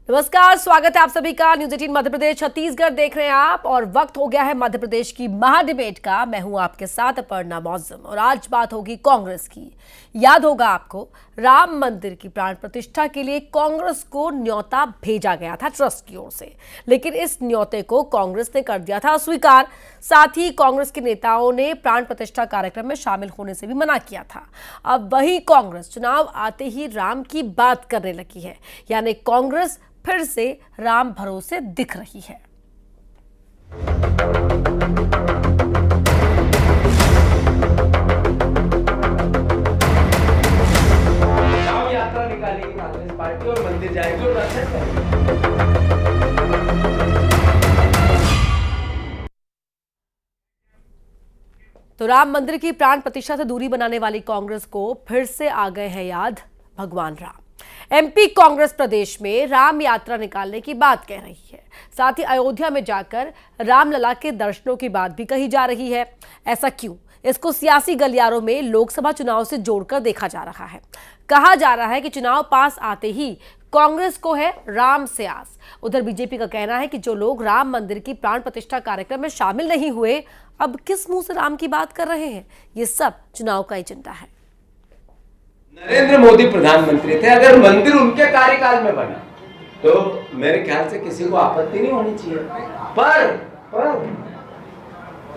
नमस्कार, स्वागत है आप सभी का न्यूज 18 मध्य प्रदेश छत्तीसगढ़ देख रहे हैं आप। और वक्त हो गया है मध्य प्रदेश की महाडिबेट का। मैं हूं आपके साथ अपर्णा मौजम और आज बात होगी कांग्रेस की। याद होगा आपको, राम मंदिर की प्राण प्रतिष्ठा के लिए कांग्रेस को न्योता भेजा गया था ट्रस्ट की ओर से, लेकिन इस न्योते को कांग्रेस ने कर दिया था अस्वीकार। साथ ही कांग्रेस के नेताओं ने प्राण प्रतिष्ठा कार्यक्रम में शामिल होने से भी मना किया था। अब वही कांग्रेस चुनाव आते ही राम की बात करने लगी है, यानी कांग्रेस फिर से राम भरोसे दिख रही है। राम यात्रा निकालेगी कांग्रेस पार्टी और मंदिर जाएगी और दर्शन करेगी। तो राम मंदिर की प्राण प्रतिष्ठा से दूरी बनाने वाली कांग्रेस को फिर से आ गए हैं याद भगवान राम। एमपी कांग्रेस प्रदेश में राम यात्रा निकालने की बात कह रही है। साथ ही अयोध्या में जाकर रामलला के दर्शनों की बात भी कही जा रही है। ऐसा क्यों? इसको सियासी गलियारों में लोकसभा चुनाव से जोड़कर देखा जा रहा है। कहा जा रहा है कि चुनाव पास आते ही कांग्रेस को है राम से आस। उधर बीजेपी का कहना है कि जो लोग राम मंदिर की प्राण प्रतिष्ठा कार्यक्रम में शामिल नहीं हुए, अब किस मुंह से राम की बात कर रहे हैं। ये सब चुनाव का एजेंडा है। नरेंद्र मोदी प्रधानमंत्री थे, अगर मंदिर उनके कार्यकाल में बना तो मेरे ख्याल से किसी को आपत्ति नहीं होनी चाहिए। पर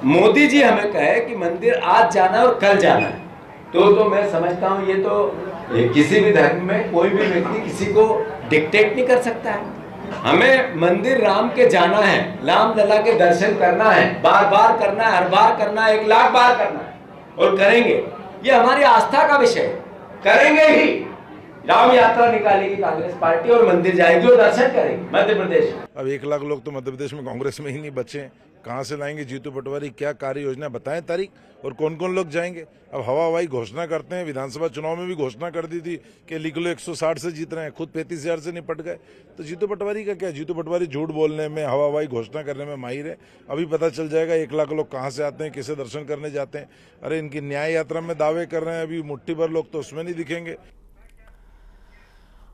मोदी जी हमें कहे कि मंदिर आज जाना और कल जाना है, तो मैं समझता हूं ये किसी भी धर्म में कोई भी व्यक्ति किसी को डिक्टेट नहीं कर सकता है। हमें मंदिर राम के जाना है, राम लला के दर्शन करना है, बार बार करना है, हर बार करना है, 1 लाख बार करना है और करेंगे। ये हमारी आस्था का विषय है, करेंगे ही। राम यात्रा निकालेगी कांग्रेस पार्टी और मंदिर जाएगी और दर्शन करेगी मध्य प्रदेश में। अब 1 लाख लोग तो मध्य प्रदेश में कांग्रेस में ही नहीं बचे, कहां से लाएंगे? जीतू पटवारी क्या कार्य योजना बताएं तारीख, और कौन कौन लोग जाएंगे? अब हवा हवाई घोषणा करते हैं। विधानसभा चुनाव में भी घोषणा कर दी थी कि लिख लो 160 से जीत रहे हैं, खुद 35,000 से निपट गए। तो जीतू पटवारी का क्या? जीतू पटवारी झूठ बोलने में, हवा हवाई घोषणा करने में माहिर है। अभी पता चल जाएगा 1 लाख लोग कहाँ से आते हैं, किसे दर्शन करने जाते हैं। अरे इनकी न्याय यात्रा में दावे कर रहे हैं, अभी मुट्ठी भर लोग तो उसमें नहीं दिखेंगे।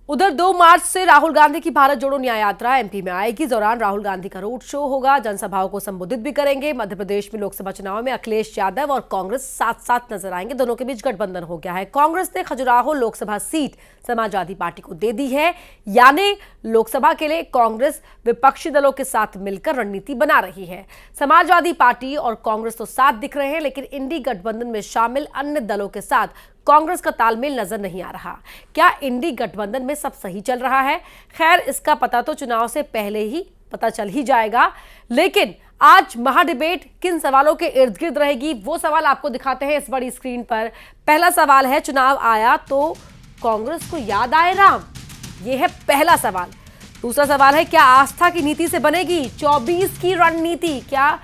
उधर 2 मार्च से राहुल गांधी की भारत जोड़ो न्याय यात्रा एमपी में आएगी। इस दौरान राहुल गांधी का रोड शो होगा, जनसभाओं को संबोधित भी करेंगे। मध्य प्रदेश में लोकसभा चुनाव में अखिलेश यादव और कांग्रेस साथ साथ नजर आएंगे। दोनों के बीच गठबंधन हो गया है। कांग्रेस ने खजुराहो लोकसभा सीट समाजवादी पार्टी को दे दी है, यानी लोकसभा के लिए कांग्रेस विपक्षी दलों के साथ मिलकर रणनीति बना रही है। समाजवादी पार्टी और कांग्रेस तो साथ दिख रहे हैं, लेकिन इंडी गठबंधन में शामिल अन्य दलों के साथ कांग्रेस का तालमेल नजर नहीं आ रहा। क्या इंडी गठबंधन में सब सही चल रहा है? खैर, इसका पता तो चुनाव से पहले ही पता चल ही जाएगा। लेकिन आज महाडिबेट किन सवालों के इर्द गिर्द रहेगी, वो सवाल आपको दिखाते हैं इस बड़ी स्क्रीन पर। पहला सवाल है, चुनाव आया तो कांग्रेस को याद आए राम? यह है पहला सवाल। दूसरा सवाल है, क्या आस्था की नीति से बनेगी 24 की रणनीति? क्या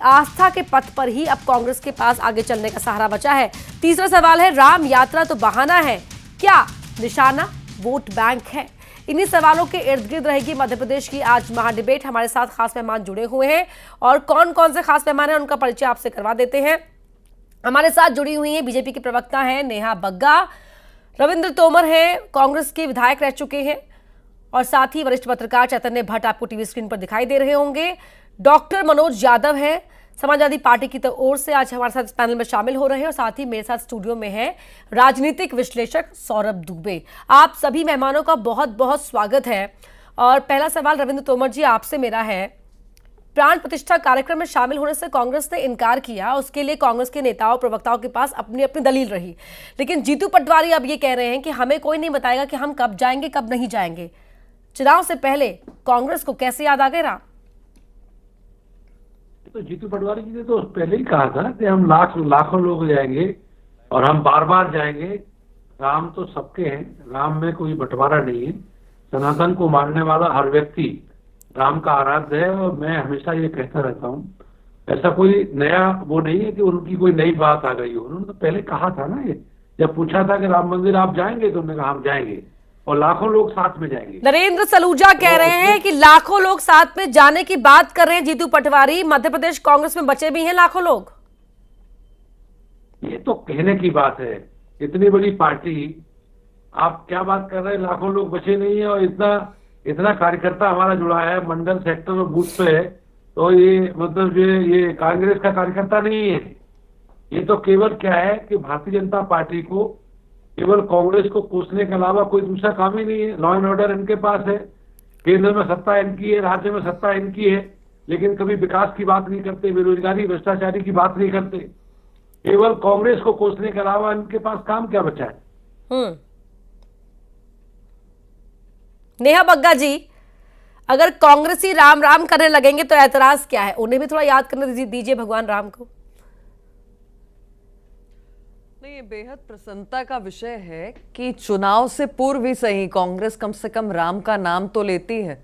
आस्था के पथ पर ही अब कांग्रेस के पास आगे चलने का सहारा बचा है? तीसरा सवाल है, राम यात्रा तो बहाना है, क्या निशाना वोट बैंक है? इन्हीं सवालों के इर्द गिर्द रहेगी मध्य प्रदेश की आज महाडिबेट। हमारे साथ खास मेहमान जुड़े हुए हैं और कौन कौन से खास मेहमान हैं उनका परिचय आपसे करवा देते हैं। हमारे साथ जुड़ी हुई हैं बीजेपी की प्रवक्ता हैं नेहा बग्गा, रविंद्र तोमर हैं, कांग्रेस के विधायक रह चुके हैं, और साथ ही वरिष्ठ पत्रकार चैतन्य भट्ट आपको टीवी स्क्रीन पर दिखाई दे रहे होंगे। डॉक्टर मनोज यादव हैं, समाजवादी पार्टी की ओर से आज हमारे साथ इस पैनल में शामिल हो रहे हैं, और साथ ही मेरे साथ स्टूडियो में है राजनीतिक विश्लेषक सौरभ दुबे। आप सभी मेहमानों का बहुत बहुत स्वागत है। और पहला सवाल रविंद्र तोमर जी आपसे मेरा है, प्राण प्रतिष्ठा कार्यक्रम में शामिल होने से कांग्रेस ने इनकार किया, उसके लिए कांग्रेस के नेताओं प्रवक्ताओं के पास अपनी अपनी दलील रही, लेकिन जीतू पटवारी अब ये कह रहे हैं कि हमें कोई नहीं बताएगा कि हम कब जाएंगे कब नहीं जाएंगे। चुनाव से पहले कांग्रेस को कैसे याद आ गए राम? तो जीतू पटवारी जी ने तो पहले ही कहा था कि हम लाखों लोग जाएंगे और हम बार बार जाएंगे। राम तो सबके हैं, राम में कोई बंटवारा नहीं है। सनातन को मानने वाला हर व्यक्ति राम का आराध्य है, और मैं हमेशा ये कहता रहता हूँ, ऐसा कोई नया वो नहीं है कि उनकी कोई नई बात आ गई हो। उन्होंने तो पहले कहा था ना, ये जब पूछा था कि राम मंदिर आप जाएंगे तो उन्होंने कहा हम जाएंगे और लाखों लोग साथ में जाएंगे। नरेंद्र सलूजा कह रहे हैं कि लाखों लोग साथ में जाने की बात कर रहे हैं जीतू पटवारी। मध्य प्रदेश कांग्रेस में बचे भी हैं लाखों लोग। ये तो कहने की बात है, इतनी बड़ी पार्टी, आप क्या बात कर रहे हैं, लाखों लोग बचे नहीं है और इतना इतना कार्यकर्ता हमारा जुड़ा है, मंडल सेक्टर और बूथ पे है, तो ये मतलब ये कांग्रेस का कार्यकर्ता नहीं है। ये तो केवल क्या है कि भारतीय जनता पार्टी को केवल कांग्रेस को कोसने के अलावा कोई दूसरा काम ही नहीं है। लॉ एंड ऑर्डर इनके पास है, केंद्र में सत्ता इनकी है, राज्य में सत्ता इनकी है, लेकिन कभी विकास की बात नहीं करते, बेरोजगारी भ्रष्टाचारी की बात नहीं करते। केवल कांग्रेस को कोसने के अलावा इनके पास काम क्या बचा है? नेहा बग्गा जी, अगर कांग्रेसी राम राम करने लगेंगे तो ऐतराज क्या है? उन्हें भी थोड़ा याद करने दीजिए भगवान राम को। नहीं, ये बेहद प्रसन्नता का विषय है कि चुनाव से पूर्व ही सही कांग्रेस कम से कम राम का नाम तो लेती है,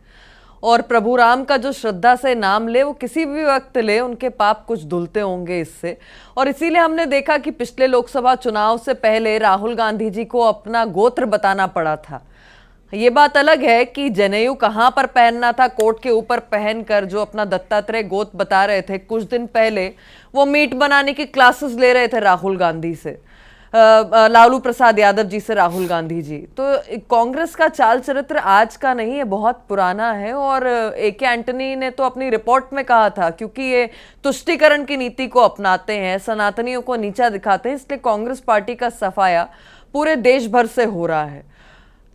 और प्रभु राम का जो श्रद्धा से नाम ले वो किसी भी वक्त ले, उनके पाप कुछ धुलते होंगे इससे। और इसीलिए हमने देखा कि पिछले लोकसभा चुनाव से पहले राहुल गांधी जी को अपना गोत्र बताना पड़ा था। ये बात अलग है कि जनेऊ कहां पर पहनना था, कोट के ऊपर पहनकर जो अपना दत्तात्रेय गोत्र बता रहे थे। कुछ दिन पहले वो मीट बनाने की क्लासेस ले रहे थे राहुल गांधी से, लालू प्रसाद यादव जी से राहुल गांधी जी। तो कांग्रेस का चाल चरित्र आज का नहीं है, बहुत पुराना है। और AK एंटनी ने तो अपनी रिपोर्ट में कहा था, क्योंकि ये तुष्टीकरण की नीति को अपनाते हैं, सनातनियों को नीचा दिखाते हैं, इसलिए कांग्रेस पार्टी का सफाया पूरे देश भर से हो रहा है।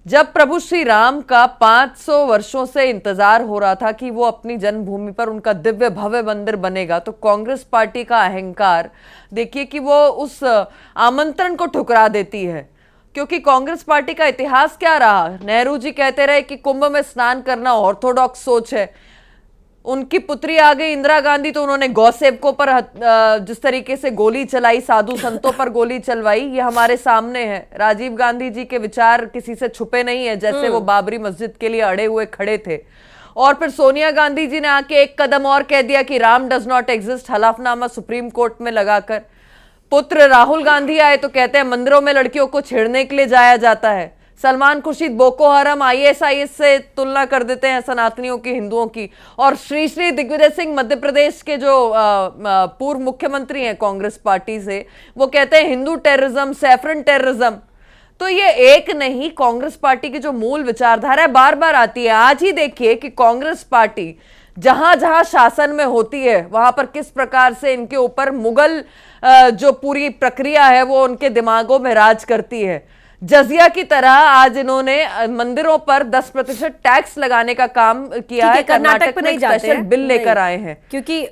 जब प्रभु श्री राम का 500 वर्षों से इंतजार हो रहा था कि वो अपनी जन्मभूमि पर उनका दिव्य भव्य मंदिर बनेगा, तो कांग्रेस पार्टी का अहंकार देखिए कि वो उस आमंत्रण को ठुकरा देती है। क्योंकि कांग्रेस पार्टी का इतिहास क्या रहा? नेहरू जी कहते रहे कि कुंभ में स्नान करना ऑर्थोडॉक्स सोच है। उनकी पुत्री आ गई इंदिरा गांधी, तो उन्होंने गौसेवकों पर जिस तरीके से गोली चलाई, साधु संतों पर गोली चलवाई, ये हमारे सामने है। राजीव गांधी जी के विचार किसी से छुपे नहीं है, जैसे वो बाबरी मस्जिद के लिए अड़े हुए खड़े थे। और फिर सोनिया गांधी जी ने आके एक कदम और कह दिया कि राम डज नॉट एग्जिस्ट, हलफनामा सुप्रीम कोर्ट में लगाकर। पुत्र राहुल गांधी आए तो कहते हैं मंदिरों में लड़कियों को छेड़ने के लिए जाया जाता है। सलमान खुर्शीद बोको हराम ISIS से तुलना कर देते हैं सनातनियों की, हिंदुओं की। और श्री श्री दिग्विजय सिंह मध्य प्रदेश के जो पूर्व मुख्यमंत्री हैं कांग्रेस पार्टी से, वो कहते हैं हिंदू टेररिज्म, सैफरन टेररिज्म। तो ये एक नहीं, कांग्रेस पार्टी की जो मूल विचारधारा है बार बार आती है। आज ही देखिए कि कांग्रेस पार्टी जहां जहां शासन में होती है वहां पर किस प्रकार से इनके ऊपर मुगल जो पूरी प्रक्रिया है वो उनके दिमागों में राज करती है। जजिया की तरह आज इन्होंने मंदिरों पर 10% टैक्स लगाने का काम किया है। कर्नाटक में स्पेशल बिल लेकर आए हैं, क्योंकि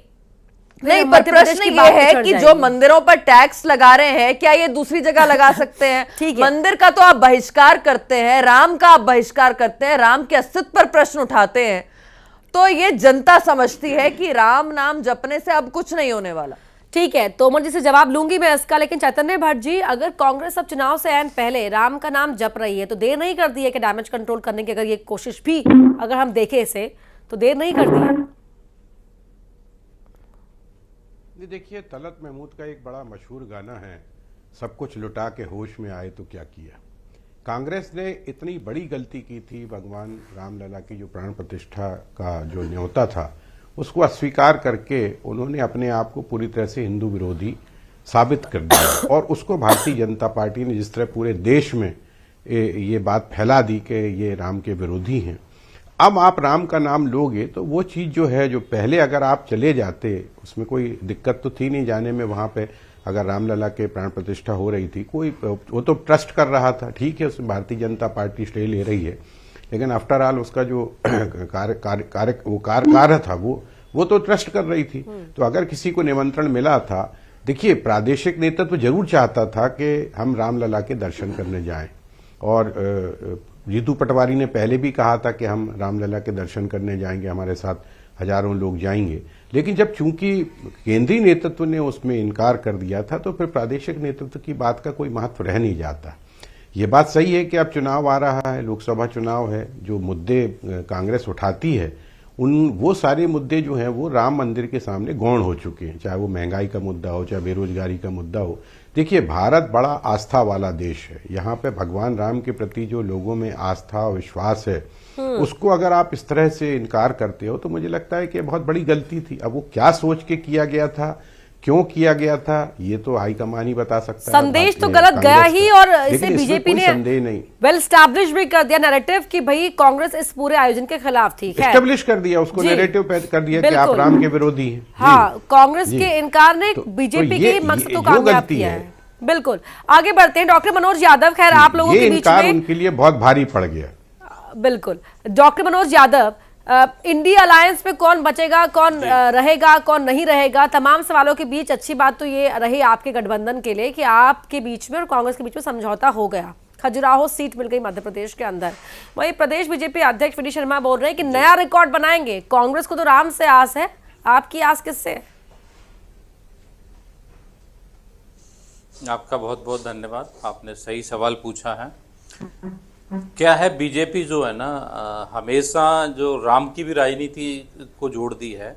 नहीं, पर प्रश्न ये है कि जो मंदिरों पर टैक्स लगा रहे हैं, क्या ये दूसरी जगह लगा सकते हैं? ठीक है। मंदिर का तो आप बहिष्कार करते हैं, राम का आप बहिष्कार करते हैं, राम के अस्तित्व पर प्रश्न उठाते हैं। तो ये जनता समझती है कि राम नाम जपने से अब कुछ नहीं होने वाला। ठीक है, तोमर जी से जवाब लूंगी मैं इसका, लेकिन चैतन्य भट्ट जी, अगर कांग्रेस अब चुनाव से ऐन पहले राम का नाम जप रही है तो देर नहीं कर दी है कि डैमेज कंट्रोल करने की अगर ये कोशिश भी अगर हम देखें इसे, तो देर नहीं कर दी है? देखिए, तलत महमूद का एक बड़ा मशहूर गाना है, सब कुछ लुटा के होश में आए तो क्या किया। कांग्रेस ने इतनी बड़ी गलती की थी, भगवान रामलला की जो प्राण प्रतिष्ठा का जो न्योता था उसको अस्वीकार करके उन्होंने अपने आप को पूरी तरह से हिंदू विरोधी साबित कर दिया। और उसको भारतीय जनता पार्टी ने जिस तरह पूरे देश में ये बात फैला दी कि ये राम के विरोधी हैं। अब आप राम का नाम लोगे तो वो चीज जो है, जो पहले अगर आप चले जाते, उसमें कोई दिक्कत तो थी नहीं जाने में। वहां पे अगर रामलला के प्राण प्रतिष्ठा हो रही थी, कोई वो तो ट्रस्ट कर रहा था, ठीक है, उसमें भारतीय जनता पार्टी स्टे ले रही है, लेकिन आफ्टर ऑल उसका जो कार्य था वो तो ट्रस्ट कर रही थी। तो अगर किसी को निमंत्रण मिला था, देखिए प्रादेशिक नेतृत्व जरूर चाहता था कि हम रामलला के दर्शन करने जाएं। और जीतू पटवारी ने पहले भी कहा था कि हम रामलला के दर्शन करने जाएंगे, हमारे साथ हजारों लोग जाएंगे। लेकिन जब चूंकि केंद्रीय नेतृत्व ने उसमें इनकार कर दिया था, तो फिर प्रादेशिक नेतृत्व की बात का कोई महत्व रह नहीं जाता। ये बात सही है कि अब चुनाव आ रहा है, लोकसभा चुनाव है, जो मुद्दे कांग्रेस उठाती है वो सारे मुद्दे जो हैं वो राम मंदिर के सामने गौण हो चुके हैं, चाहे वो महंगाई का मुद्दा हो, चाहे बेरोजगारी का मुद्दा हो। देखिए, भारत बड़ा आस्था वाला देश है, यहाँ पे भगवान राम के प्रति जो लोगों में आस्था और विश्वास है, उसको अगर आप इस तरह से इनकार करते हो तो मुझे लगता है कि बहुत बड़ी गलती थी। अब वो क्या सोच के किया गया था, क्यों किया गया था ये तो हाईकमान ही बता सकता है। संदेश तो गलत गया ही, और इसे लेकिन इसमें बीजेपी कोई ने संदेह नहीं, वेल स्टैब्लिश भी कर दिया नैरेटिव कि भाई कांग्रेस इस पूरे आयोजन के खिलाफ थी। खैर, एस्टेब्लिश कर दिया उसको, जी, नैरेटिव कर दिया कि आप बिल्कुल। राम के विरोधी हैं। हाँ, कांग्रेस जी। के इनकार ने तो बीजेपी ये के मकसद को जो कामयाब गलती किया है। है। बिल्कुल, आगे बढ़ते हैं। डॉक्टर मनोज यादव, खैर आप लोगों ये के बीच इनकार में उनके लिए बहुत भारी पड़ गया। बिल्कुल, doctor Manoj Yadav, India alliance में कौन बचेगा, कौन रहेगा, कौन नहीं रहेगा, तमाम सवालों के बीच अच्छी बात तो ये रही आपके गठबंधन के लिए कि आपके बीच में और कांग्रेस के बीच में समझौता हो गया, खजुराहो सीट मिल गई मध्य प्रदेश के अंदर। वहीं प्रदेश बीजेपी अध्यक्ष विनय शर्मा बोल रहे हैं कि नया रिकॉर्ड बनाएंगे। कांग्रेस को तो राम से आस है, आपकी आस किससे है? आपका बहुत बहुत धन्यवाद, आपने सही सवाल पूछा है। क्या है, बीजेपी जो है ना हमेशा जो राम की भी राजनीति को जोड़ दी है।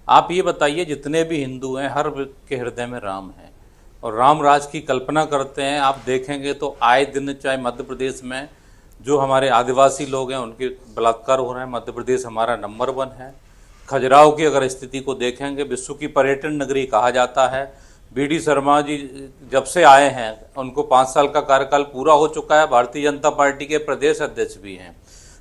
आप ये बताइए, जितने भी हिंदू हैं हर के हृदय में राम है और राम राज की कल्पना करते हैं। आप देखेंगे तो आए दिन चाहे मध्य प्रदेश में जो हमारे आदिवासी लोग हैं उनके बलात्कार हो रहे हैं। मध्य प्रदेश हमारा नंबर 1 है। खजुराहो की अगर स्थिति को देखेंगे, विश्व की पर्यटन नगरी कहा जाता है। बीडी शर्मा जी जब से आए हैं उनको 5 साल का कार्यकाल पूरा हो चुका है। भारतीय जनता पार्टी के प्रदेश अध्यक्ष भी हैं।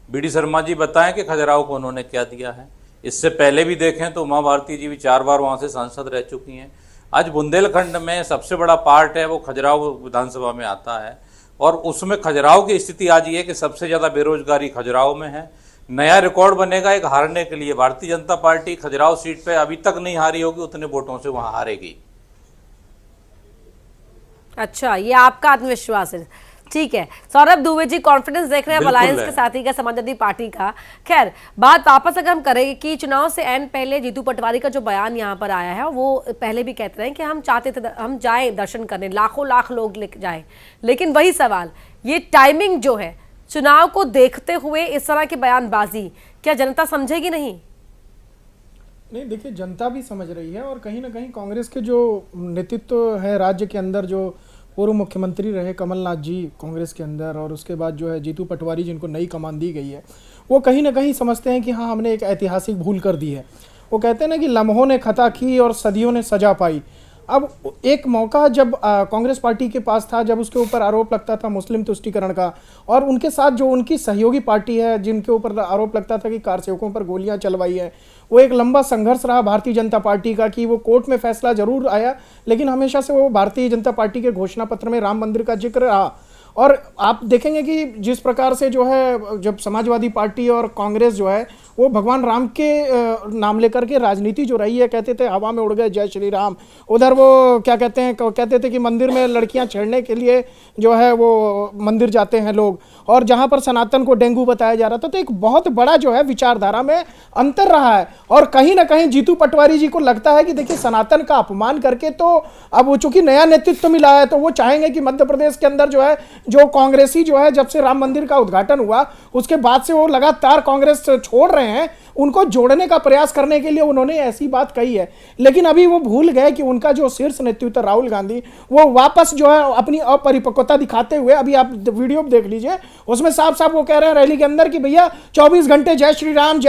बीडी शर्मा जी बताएं कि खजुराहो को उन्होंने क्या दिया है। इससे पहले भी देखें तो उमा भारती जी भी 4 बार वहाँ से सांसद रह चुकी हैं। आज बुंदेलखंड में सबसे बड़ा पार्ट है वो खजुराहो विधानसभा में आता है और उसमें खजुराहो की स्थिति आज ये है कि सबसे ज़्यादा बेरोजगारी खजुराहो में है। नया रिकॉर्ड बनेगा एक हारने के लिए। भारतीय जनता पार्टी खजुराहो सीट पे अभी तक नहीं हारी होगी, उतने वोटों से वहाँ हारेगी। अच्छा, ये आपका आत्मविश्वास है, ठीक है। सौरभ दुबे जी कॉन्फिडेंस देख रहे हैं अलायंस के साथी का, समाजवादी पार्टी का। खैर, बात वापस अगर हम करें कि चुनाव से एन पहले जीतू पटवारी का जो बयान यहाँ पर आया है, वो पहले भी कहते रहे कि हम चाहते थे हम जाएं दर्शन करने, लाखों लाख लोग लेके जाएं, लेकिन वही सवाल, ये टाइमिंग जो है चुनाव को देखते हुए इस तरह की बयानबाजी क्या जनता समझेगी नहीं? नहीं, देखिए जनता भी समझ रही है और कहीं ना कहीं कांग्रेस के जो नेतृत्व है राज्य के अंदर, जो पूर्व मुख्यमंत्री रहे कमलनाथ जी कांग्रेस के अंदर, और उसके बाद जो है जीतू पटवारी जिनको नई कमान दी गई है, वो कहीं ना कहीं समझते हैं कि हाँ हमने एक ऐतिहासिक भूल कर दी है। वो कहते हैं ना कि लम्हों ने खता की और सदियों ने सजा पाई। अब एक मौका जब कांग्रेस पार्टी के पास था, जब उसके ऊपर आरोप लगता था मुस्लिम तुष्टीकरण का, और उनके साथ जो उनकी सहयोगी पार्टी है जिनके ऊपर आरोप लगता था कि कारसेवकों पर गोलियां चलवाई है, वो एक लंबा संघर्ष रहा भारतीय जनता पार्टी का कि वो कोर्ट में फैसला जरूर आया, लेकिन हमेशा से वो भारतीय जनता पार्टी के घोषणा पत्र में राम मंदिर का जिक्र रहा। और आप देखेंगे कि जिस प्रकार से जो है जब समाजवादी पार्टी और कांग्रेस जो है वो भगवान राम के नाम लेकर के राजनीति जो रही है, कहते थे हवा में उड़ गए जय श्री राम, उधर वो क्या कहते थे कि मंदिर में लड़कियां छेड़ने के लिए जो है वो मंदिर जाते हैं लोग, और जहां पर सनातन को डेंगू बताया जा रहा था। तो एक बहुत बड़ा जो है विचारधारा में अंतर रहा है, और कहीं ना कहीं जीतू पटवारी जी को लगता है कि देखिए सनातन का अपमान करके तो अब वो चूंकि नया नेतृत्व मिला है तो वो चाहेंगे कि मध्य प्रदेश के अंदर जो है जो कांग्रेसी जो है जब से राम मंदिर का उद्घाटन हुआ उसके बाद से वो लगातार कांग्रेस छोड़ रहे हैं, उनको जोड़ने का प्रयास करने के लिए उन्होंने ऐसी बात कही है। लेकिन अभी वो भूल गए कि उनका जो शीर्ष नेतृत्व राहुल गांधी वो वापस जो है अपनी अपरिपक्वता दिखाते हुए, अभी आप वीडियो देख लीजिए, उसमें साफ साफ वो कह रहे हैं रैली के अंदर कि भैया 24 घंटे जय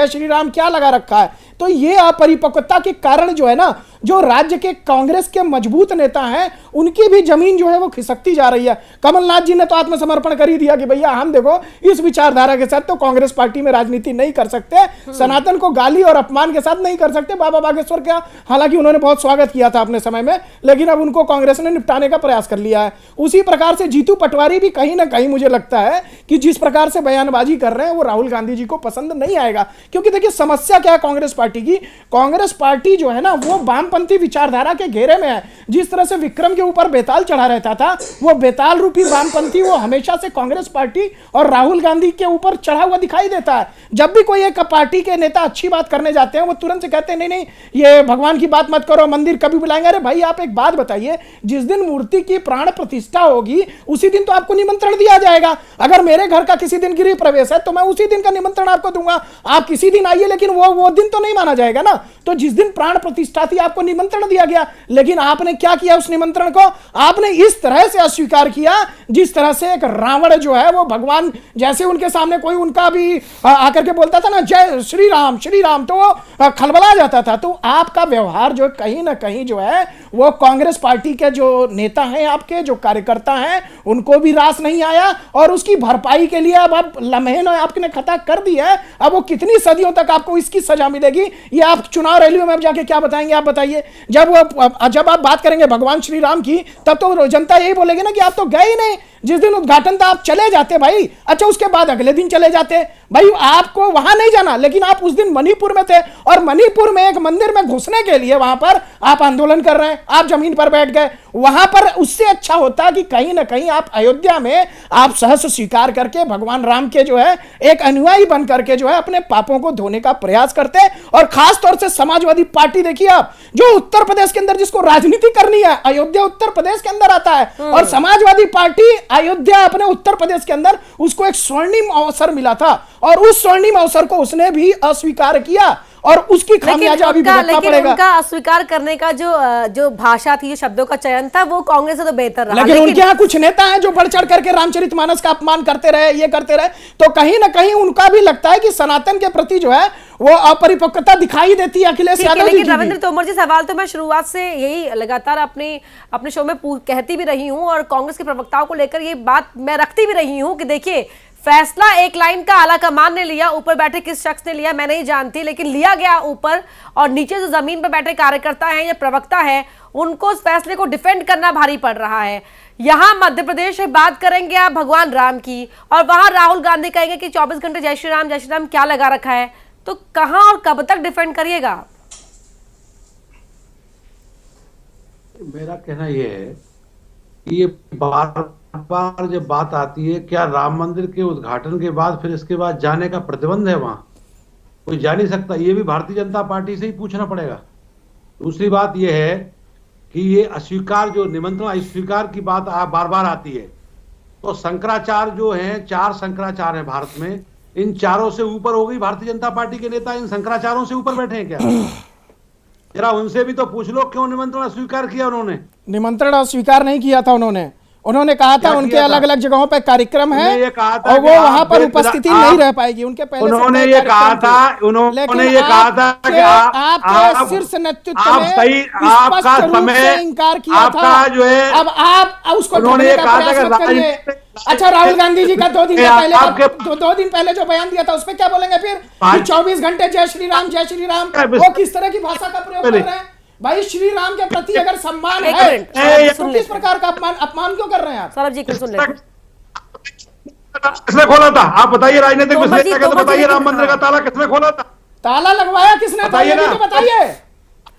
श्री राम क्या लगा रखा है। तो ये अपरिपक्वता के कारण जो है ना, जो राज्य के कांग्रेस के मजबूत नेता हैं उनकी भी जमीन जो है वो खिसकती जा रही है। कमलनाथ जी ने तो आत्मसमर्पण कर ही दिया कि भैया हम देखो इस विचारधारा के साथ तो कांग्रेस पार्टी में राजनीति नहीं कर सकते, सनातन को गाली और अपमान के साथ नहीं कर सकते। बाबा बागेश्वर का हालांकि उन्होंने बहुत स्वागत किया था अपने समय में, लेकिन अब उनको कांग्रेस ने निपटाने का प्रयास कर लिया है। उसी प्रकार से जीतू पटवारी भी कहीं ना कहीं मुझे लगता है कि जिस प्रकार से बयानबाजी कर रहे हैं वो राहुल गांधी जी को पसंद नहीं आएगा। क्योंकि देखिए समस्या क्या है कांग्रेस पार्टी की, कांग्रेस पार्टी जो है ना वो वामपंथी विचारधारा के घेरे में है। जिस तरह से विक्रम के ऊपर बेताल चढ़ा रहता था, वो बेताल रूपी वामपंथी वो हमेशा से कांग्रेस पार्टी और राहुल गांधी के ऊपर चढ़ा हुआ दिखाई देता है। जब भी कोई एक पार्टी के नेता अच्छी बात करने जाते हैं वो तुरंत से कहते हैं नहीं नहीं ये भगवान की बात मत करो, मंदिर कभी बुलाएंगे। अरे भाई आप एक बात बताइए, जिस दिन मूर्ति की प्राण प्रतिष्ठा होगी उसी दिन तो आपको निमंत्रण दिया जाएगा। अगर मेरे घर का किसी दिन गृह प्रवेश है तो मैं उसी दिन का निमंत्रण आपको दूंगा, आप किसी दिन आइए, लेकिन वो दिन तो नहीं नहीं माना जाएगा ना। तो जिस दिन प्राण प्रतिष्ठा थी आपको निमंत्रण दिया गया, लेकिन आपने क्या किया उस निमंत्रण को? आपने इस तरह से अस्वीकार किया जिस तरह से एक रावण जो है वो भगवान, जैसे उनके सामने कोई उनका भी आकर के बोलता था ना जय श्री राम तो वो खलबला जाता था। तो आपका व्यवहार जो कहीं ना कहीं जो है वो कांग्रेस पार्टी के जो नेता हैं, आपके जो कार्यकर्ता हैं, उनको भी रास नहीं आया, और उसकी भरपाई के लिए अब आप लम्हे ने आपने खता कर दी है। अब वो कितनी सदियों तक आपको इसकी सजा मिलेगी, ये आप चुनाव रैलियों में अब जाके क्या बताएंगे? आप बताइए। जब आप बात करेंगे भगवान श्री राम की, तब तो जनता यही बोलेगी ना कि आप तो गए ही नहीं, जिस दिन उद्घाटन था आप चले जाते भाई। अच्छा, उसके बाद अगले दिन चले जाते भाई, आपको वहां नहीं जाना, लेकिन आप उस दिन मणिपुर में थे, और मणिपुर में एक मंदिर में घुसने के लिए वहां पर आप आंदोलन कर रहे हैं, आप जमीन पर बैठ गए। वहां पर उससे अच्छा होता कि कहीं ना कहीं आप अयोध्या में आप सहर्ष स्वीकार करके भगवान राम के जो है एक अनुयायी बन करके जो है अपने पापों को धोने का प्रयास करते। और खास तौर से समाजवादी पार्टी देखिए आप, जो उत्तर प्रदेश के अंदर जिसको राजनीति करनी है, अयोध्या उत्तर प्रदेश के अंदर आता है, और समाजवादी पार्टी अयोध्या अपने उत्तर प्रदेश के अंदर उसको एक स्वर्णिम अवसर मिला था, और उस स्वर्णिम अवसर को उसने भी अस्वीकार किया, और उसकी खामियाजा अभी भुगतना पड़ेगा। उनका अस्वीकार करने का जो भाषा थी, जो शब्दों का चयन था, वो कांग्रेस से तो बेहतर रहा। लेकिन उनके यहाँ कुछ नेता हैं जो बढ़ चढ़ करके रामचरितमानस का अपमान करते रहे, ये करते रहे, तो कहीं ना कहीं उनका भी लगता है कि सनातन के प्रति जो है वो अपरिपक्वता दिखाई देती है अखिलेश यादव जी। लेकिन रविंद्र तोमर जी, सवाल तो मैं शुरुआत से यही लगातार अपने शो में कहती भी रही हूं, और कांग्रेस के प्रवक्ताओं को लेकर ये बात मैं रखती भी रही हूं कि देखिए, फैसला एक लाइन का आला कमान ने लिया, ऊपर बैठे किस शख्स ने लिया मैं नहीं जानती, लेकिन लिया गया ऊपर, और नीचे जो जमीन पर बैठे कार्यकर्ता हैं या प्रवक्ता हैं, उनको उस फैसले को डिफेंड करना भारी पड़ रहा है। यहाँ मध्य प्रदेश से बात करेंगे आप भगवान राम की, और वहां राहुल गांधी कहेंगे कि 24 घंटे जय श्री राम क्या लगा रखा है, तो कहां और कब तक डिफेंड करिएगा? मेरा कहना यह है कि ये बार बार जब बात आती है, क्या राम मंदिर के उद्घाटन के बाद फिर इसके बाद जाने का प्रतिबंध है? वहां कोई जा नहीं सकता, ये भी भारतीय जनता पार्टी से ही पूछना पड़ेगा। दूसरी बात यह है कि ये अस्वीकार, जो निमंत्रण अस्वीकार की बात बार बार आती है, तो शंकराचार्य जो हैं, 4 शंकराचार्य हैं भारत में, इन चारों से ऊपर हो गई भारतीय जनता पार्टी के नेता, इन शंकराचार्यों से ऊपर बैठे हैं क्या? जरा उनसे भी तो पूछ लो, क्यों निमंत्रण अस्वीकार किया उन्होंने? निमंत्रण अस्वीकार नहीं किया था उन्होंने कहा था उनके अलग अलग जगहों पर कार्यक्रम है और वो वहां पर उपस्थिति नहीं रह पाएगी। उनके पहले उन्होंने ये कहा था कि आपके शीर्ष नेतृत्व ने आपका समय इनकार किया था, जो है, अब आप उसको उन्होंने कहा था करिए। अच्छा, राहुल गांधी जी का 2 दिन पहले जो बयान दिया था उस पर क्या बोलेंगे फिर? 24 घंटे जय श्री राम, वो किस तरह की भाषा का प्रयोग कर रहे हैं? भाई, श्री राम के प्रति अगर सम्मान है तो किस प्रकार का अपमान क्यों कर रहे हैं आप? सौरभ जी को सुन लेते हैं। किसने खोला था? आप बताइए, राजनीतिक विश्लेषक है तो बताइए, राम मंदिर का ताला किसने खोला था? ताला लगवाया किसने था? ये तो बताइए,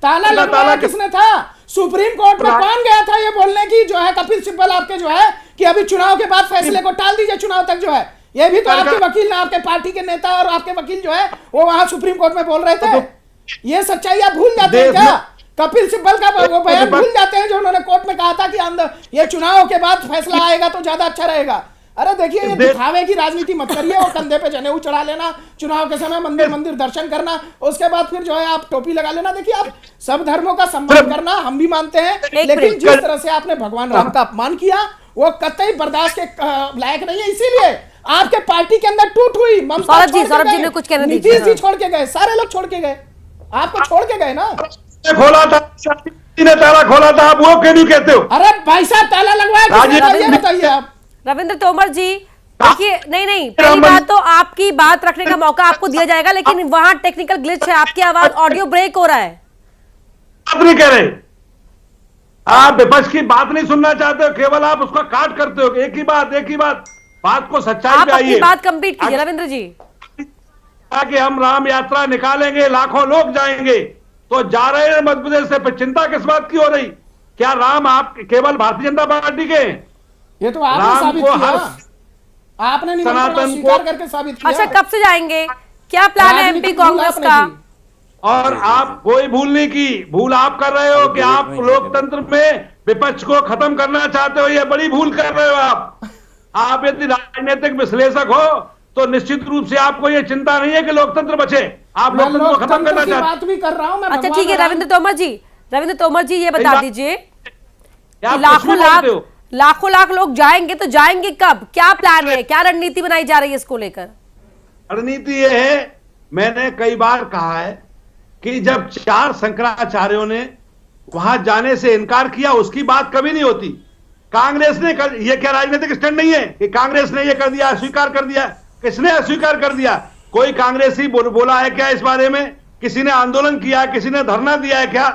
ताला लगवाया किसने था? सुप्रीम कोर्ट में कौन गया था ये बोलने की जो है कपिल सिब्बल आपके जो है कि अभी चुनाव के बाद फैसले को टाल दीजिए, चुनाव तक जो है, ये भी तो आपके वकील ने, आपके पार्टी के नेता और आपके वकील जो है वो वहां सुप्रीम कोर्ट में बोल रहे थे। ये सच्चाई आप भूल जाते हैं क्या? कपिल सिब्बल का वो बयान भूल जाते हैं जो उन्होंने कोर्ट में कहा था कि अंदर ये चुनाव के बाद फैसला आएगा तो ज्यादा अच्छा रहेगा। अरे देखिए, ये दिखावे की राजनीति मत करिए और कंधे पे जनेऊ चढ़ा लेना, चुनाव के समय मंदिर दर्शन करना, उसके बाद फिर जो है आप टोपी लगा लेना। देखिए, आप सब धर्मों का सम्मान करना हम भी मानते हैं, लेकिन जिस तरह से आपने भगवान राम का अपमान किया वो कतई बर्दाश्त के लायक नहीं है। इसीलिए आपके पार्टी के अंदर टूट हुई। सौरभ जी ने कुछ कहना, नीतीश जी छोड़ के गए, सारे लोग छोड़ के गए, आपको छोड़ के गए ना। खोला था, ने ताला खोला था, आप वो क्यों नहीं कहते हो? अरे भाई साहब, ताला लगवाया, बताइए आप। रविंद्र तोमर जी, देखिए, नहीं, पहली बात तो आपकी बात रखने का मौका आपको दिया जाएगा, लेकिन वहां टेक्निकल ग्लिच है, आपकी आवाज ऑडियो ब्रेक हो रहा है। आप नहीं कह रहे, आप विपक्ष की बात नहीं सुनना चाहते हो, केवल आप उसको काट करते हो। एक ही बात को सच्चाई पे आइए। अपनी बात कंप्लीट कीजिए रविंद्र जी। कि हम राम यात्रा निकालेंगे, लाखों लोग जाएंगे, तो जा रहे हैं मध्य प्रदेश से, चिंता किस बात की हो रही? क्या राम आप केवल भारतीय जनता पार्टी के? ये तो आपने साबित किया, आपने निमंत्रण स्वीकार करके साबित किया। अच्छा, कब से जाएंगे? क्या प्लान है एमपी कांग्रेस का? और आप कोई भूल नहीं की, भूल आप कर रहे हो कि आप लोकतंत्र में विपक्ष को खत्म करना चाहते हो, ये बड़ी भूल कर रहे हो आप यदि राजनीतिक विश्लेषक हो तो निश्चित रूप से आपको ये चिंता नहीं है कि लोकतंत्र बचे। आप मैं लोकतंत्र को खत्म लोकतंत्र करना की चाहते बात भी कर रहा हूं। मैं अच्छा भगवान ठीक है, राम- रविंद्र तोमर जी ये बता बात- दीजिए हैं। आप कि कुछ भी बोलते हो। लाखों लोग जाएंगे तो जाएंगे कब, क्या प्लान है, क्या रणनीति बनाई जा रही है इसको लेकर? रणनीति ये है, मैंने कई बार कहा है कि जब 4 शंकराचार्यों ने वहां जाने से इनकार किया, उसकी बात कभी नहीं होती। कांग्रेस ने ये क्या राजनीतिक स्टैंड नहीं है कि कांग्रेस ने ये कर दिया, अस्वीकार कर दिया? किसने अस्वीकार कर दिया? कोई कांग्रेसी बोला है क्या इस बारे में? किसी ने आंदोलन किया, किसी ने धरना दिया है क्या?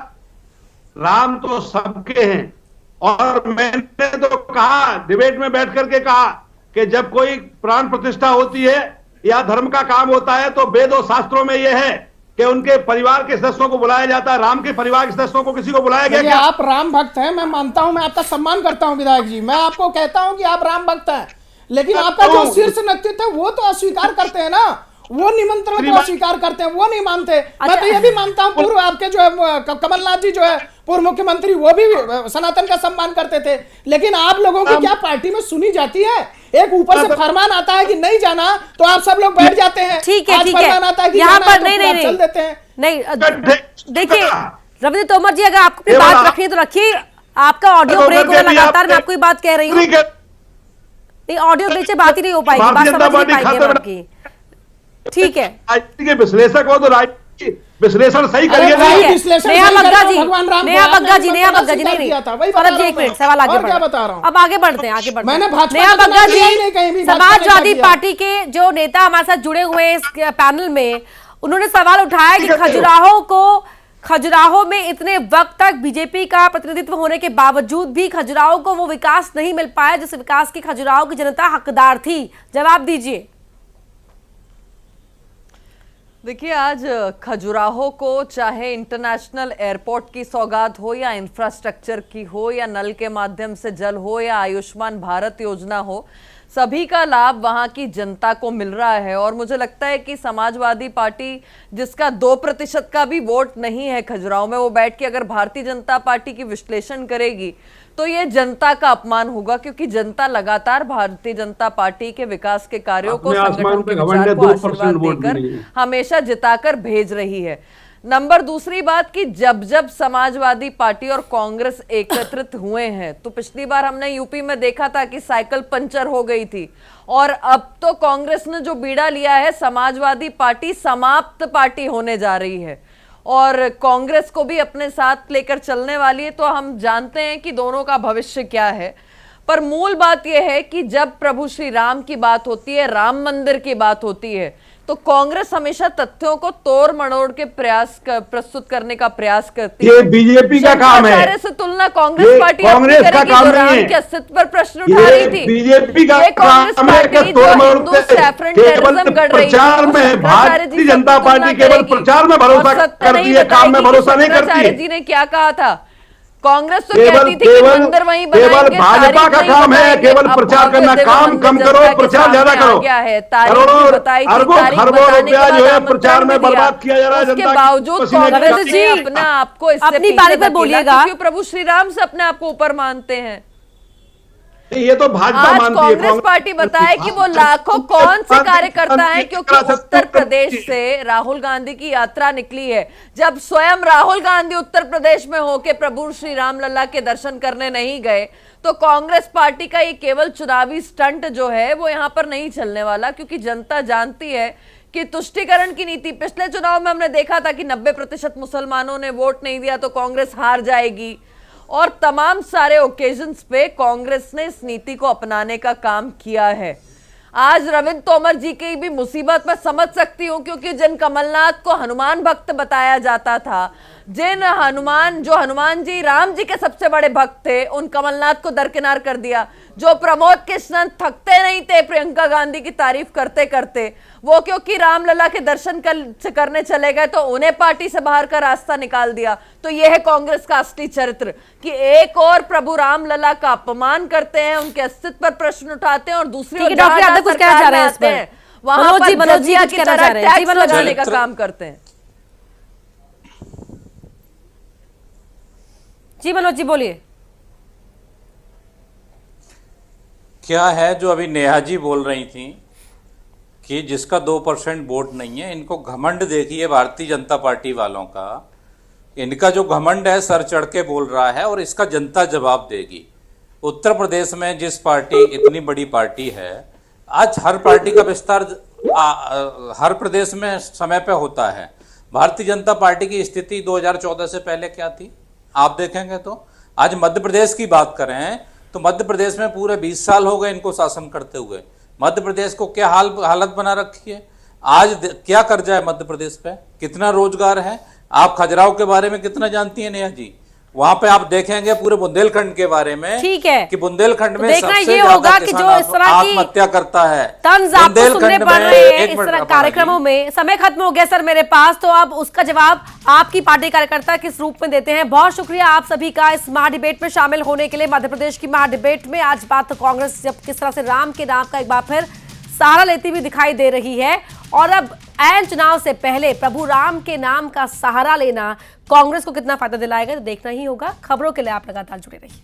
राम तो सबके हैं। और मैंने तो कहा, डिबेट में बैठ करके कहा कि जब कोई प्राण प्रतिष्ठा होती है या धर्म का काम होता है तो वेद और शास्त्रों में यह है कि उनके परिवार के सदस्यों को बुलाया जाता है। राम के परिवार के सदस्यों को किसी को बुलाया गया देखिए, क्या? आप राम भक्त हैं, मैं मानता हूं, मैं आपका सम्मान करता हूं विधायक जी। मैं आपको कहता हूं कि आप राम भक्त हैं, लेकिन आपका जो शीर्ष नेतृत्व है वो तो अस्वीकार करते हैं ना, वो निमंत्रण को अस्वीकार करते हैं, वो नहीं मानते। मैं तो ये भी मानता हूं, पूर्व आपके जो है कमलनाथ जी जो है पूर्व मुख्यमंत्री, वो भी सनातन का सम्मान करते थे। लेकिन आप लोगों की क्या पार्टी में सुनी जाती है? एक ऊपर से फरमान आता है कि नहीं जाना तो आप सब लोग बैठ जाते हैं। ठीक है, आज ठीक फरमान आता है कि यहाँ जाना है पर तो नहीं आप चल देते हैं। देखिए रविंद्र तोमर जी, अगर आपको अपनी बात रखनी है तो रखिए। आपका ऑडियो ब्रेक हो रहा है लगातार, मैं आपको ये बात कह रही हूँ। नहीं, ऑडियो ब्रेक से बात ही नहीं हो पाएगी, बात भारतीय समझ जनता नहीं पार्टी पाएंगे हम आपकी। ठीक है, राजनीति के विश्लेषक हो तो राजनीति विश्लेषण सही अरे करिए। भाई, ठीक है। विश्लेषण नेहा सही कर बग्गा रहा हूं, जी, भगवान राम को नेहा आपने बग्गा जी, नेहा पता बग्गा जी, स्वीकार नहीं किया था, नहीं, वही बता सौरभ जी रहा एक हूं मिनट, मैं। सवाल आगे और क्या बढ़ बता रहा हूं? अब आगे बढ़ते हैं, आगे बढ़ते मैंने हैं। भाजपा नेहा का बग्गा नाम लिया ही नहीं जी, कहीं भी, भाजपा ने समाजवादी क्या पार्टी के जो नेता हमारे साथ जुड़े हुए हैं इस पैनल में, उन्होंने सवाल उठाया कि खजुराहो में इतने वक्त तक बीजेपी का प्रतिनिधित्व होने के बावजूद भी खजुराहो को वो विकास नहीं मिल पाया जिस विकास की खजुराहो की जनता हकदार थी। जवाब दीजिए। देखिए, आज खजुराहो को चाहे इंटरनेशनल एयरपोर्ट की सौगात हो या इंफ्रास्ट्रक्चर की हो या नल के माध्यम से जल हो या आयुष्मान भारत योजना हो, सभी का लाभ वहां की जनता को मिल रहा है। और मुझे लगता है कि समाजवादी पार्टी, जिसका 2% का भी वोट नहीं है खजुराहो में, वो बैठ के अगर भारतीय जनता पार्टी की विश्लेषण करेगी तो ये जनता का अपमान होगा, क्योंकि जनता लगातार भारतीय जनता पार्टी के विकास के कार्यों को, संगठन के विचार को आशीर्वाद देकर हमेशा जिताकर भेज रही है। नंबर दूसरी बात कि जब जब समाजवादी पार्टी और कांग्रेस एकत्रित हुए हैं, तो पिछली बार हमने यूपी में देखा था कि साइकिल पंचर हो गई थी, और अब तो कांग्रेस ने जो बीड़ा लिया है, समाजवादी पार्टी समाप्त पार्टी होने जा रही है और कांग्रेस को भी अपने साथ लेकर चलने वाली है। तो हम जानते हैं कि दोनों का भविष्य क्या है। पर मूल बात यह है कि जब प्रभु श्री राम की बात होती है, राम मंदिर की बात होती है, तो कांग्रेस हमेशा तथ्यों को तोड़ मड़ोड़ के प्रस्तुत करने का प्रयास करती है। ये बीजेपी का काम है। शंकराचार्य से तुलना कांग्रेस पार्टी कांग्रेस का काम जो नहीं राम है। के अस्तित्व पर प्रश्न उठा रही थी, बीजेपी का ये कांग्रेस काम है कि पार्टी जो तोड़-मरोड़ हिंदू के सैफरन केवल टेररिज्म गढ़ रही थी, प्रचार वो में शंकराचार्य जी भारतीय से जनता तुलना पार्टी केवल करेगी। प्रचार में और भरोसा सत्य करती नहीं है, काम में बताएगी कि भरोसा नहीं करती शंकराचार्य है। जी ने क्या कहा था। कांग्रेस तो केवल कहती थी कि मंदिर वहीं बनाएंगे, भाजपा का तारीख काम नहीं है बताएंगे। केवल अब प्रचार करना, भव्य काम दिव्य कम मंदिर करो, जनता के प्रचार ज्यादा सामने आ करो। गया है। तारीख करोड़ों भी बताई थी, अरबों तारीख खरबों बताने के रुपया बाद जो है आमंत्रण प्रचार में भी दिया। बर्बाद किया जा रहा है उसके जनता के बावजूद पसीने कांग्रेस निकाल जी, ने अपना आपको इससे अपनी पीछे बारी पर धकेला, बोलिएगा। क्योंकि प्रभु श्री राम से अपने आप को ऊपर मानते हैं। ये तो भाजपा आज मानती है। कांग्रेस पार्टी बताए कि वो लाखों कौन से कार्यकर्ता हैं, क्योंकि उत्तर प्रदेश से राहुल गांधी की यात्रा निकली है। जब स्वयं राहुल गांधी उत्तर प्रदेश में होके प्रभु श्री राम लल्ला के दर्शन करने नहीं गए, तो कांग्रेस पार्टी का ये केवल चुनावी स्टंट जो है वो यहां पर नहीं चलने वाला, क्योंकि जनता जानती है कि तुष्टीकरण की नीति, पिछले चुनाव में हमने देखा था कि 90% मुसलमानों ने वोट नहीं दिया तो कांग्रेस हार जाएगी, और तमाम सारे ओकेजन्स पे कांग्रेस ने इस नीति को अपनाने का काम किया है। आज रविंद्र तोमर जी की भी मुसीबत मैं समझ सकती हूं, क्योंकि जिन कमलनाथ को हनुमान भक्त बताया जाता था, जिन हनुमान जी राम जी के सबसे बड़े भक्त थे, उन कमलनाथ को दरकिनार कर दिया। जो प्रमोद कृष्णन थकते नहीं थे प्रियंका गांधी की तारीफ करते करते, वो क्योंकि रामलला के दर्शन करने चले गए तो उन्हें पार्टी से बाहर का रास्ता निकाल दिया। तो यह है कांग्रेस का असली चरित्र कि एक और प्रभु रामलला का अपमान करते हैं, उनके अस्तित्व पर प्रश्न उठाते हैं, और दूसरी ओर डॉक्टर यादव कुछ कहना चाह रहे हैं इस पर? वहां पर मनोज जी जजिया कुछ की कहना तरह चाह रहे हैं। जी, टैक्स मनोज जी। लगाने का काम करते हैं। जी मनोज जी बोलिए। क्या है जो अभी नेहा जी बोल रही थी कि जिसका 2% वोट नहीं है, इनको घमंड देखिए भारतीय जनता पार्टी वालों का। इनका जो घमंड है सर चढ़ के बोल रहा है और इसका जनता जवाब देगी। उत्तर प्रदेश में जिस पार्टी इतनी बड़ी पार्टी है, आज हर पार्टी का विस्तार हर प्रदेश में समय पे होता है। भारतीय जनता पार्टी की स्थिति 2014 से पहले क्या थी आप देखेंगे तो। आज मध्य प्रदेश की बात करें तो मध्य प्रदेश में पूरे 20 साल हो गए इनको शासन करते हुए। मध्य प्रदेश को क्या हालत बना रखी है। आज क्या कर्जा है मध्य प्रदेश पे, कितना रोजगार है। आप खजुराहो के बारे में कितना जानती हैं नेहा जी? वहां पे आप देखेंगे पूरे बुंदेलखंड के बारे में, ठीक है, कि बुंदेलखंड में देखना सबसे ये ज्यादा होगा कि किसान जो इस तरह की आत्महत्या करता है। तंज आपको सुनने पड़ रहे हैं इस तरह कार्यक्रमों में। में। समय खत्म हो गया सर मेरे पास, तो अब उसका जवाब आपकी पार्टी कार्यकर्ता किस रूप में देते हैं। बहुत शुक्रिया आप सभी का इस महाडिबेट में शामिल होने के लिए। मध्य प्रदेश की महाडिबेट में आज बात कांग्रेस जब किस तरह से राम के नाम का एक बार फिर सहारा लेती हुई दिखाई दे रही है, और अब ऐन चुनाव से पहले प्रभु राम के नाम का सहारा लेना कांग्रेस को कितना फायदा दिलाएगा तो देखना ही होगा। खबरों के लिए आप लगातार जुड़े रहिए।